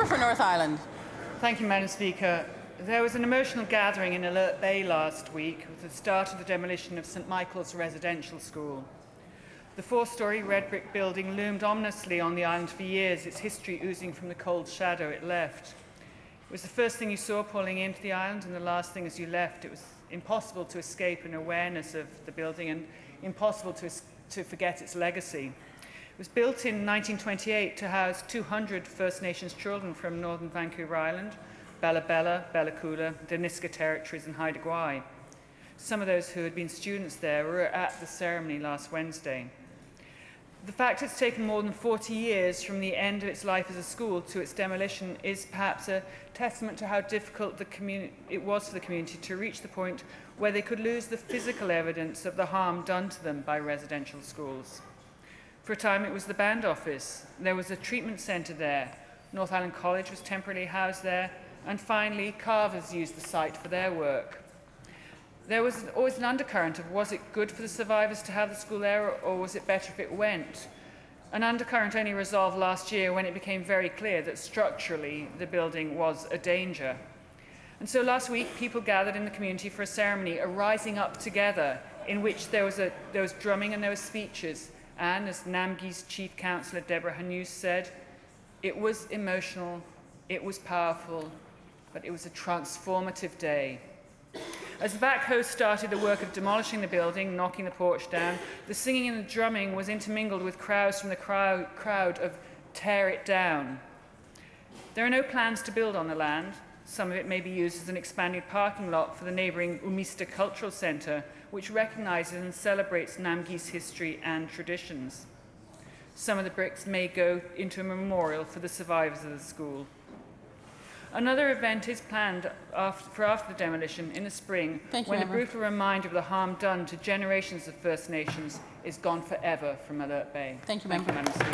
Member for North Island. Thank you, Madam Speaker. There was an emotional gathering in Alert Bay last week with the start of the demolition of St Michael's Residential School. The four-storey red brick building loomed ominously on the island for years, its history oozing from the cold shadow it left. It was the first thing you saw pulling into the island and the last thing as you left. It was impossible to escape an awareness of the building and impossible to forget its legacy. It was built in 1928 to house 200 First Nations children from northern Vancouver Island, Bella Bella, Bella Coola, the Nisga'a territories and Haida Gwaii. Some of those who had been students there were at the ceremony last Wednesday. The fact it's taken more than 40 years from the end of its life as a school to its demolition is perhaps a testament to how difficult it was for the community to reach the point where they could lose the physical evidence of the harm done to them by residential schools. For a time, it was the band office. There was a treatment centre there. North Island College was temporarily housed there. And finally, carvers used the site for their work. There was always an undercurrent of, was it good for the survivors to have the school there, or was it better if it went? An undercurrent only resolved last year when it became very clear that structurally the building was a danger. And so last week, people gathered in the community for a ceremony, a rising up together, in which there was drumming and there were speeches. And as Namgi's chief councillor, Deborah Hanous, said, it was emotional, it was powerful, but it was a transformative day. As the backhoe started the work of demolishing the building, knocking the porch down, the singing and the drumming was intermingled with crowds from the crowd of tear it down. There are no plans to build on the land. Some of it may be used as an expanded parking lot for the neighbouring Umista Cultural Centre, which recognises and celebrates Namgi's history and traditions. Some of the bricks may go into a memorial for the survivors of the school. Another event is planned for after the demolition in the spring, when the brutal reminder of the harm done to generations of First Nations is gone forever from Alert Bay. Thank you, Madam Speaker.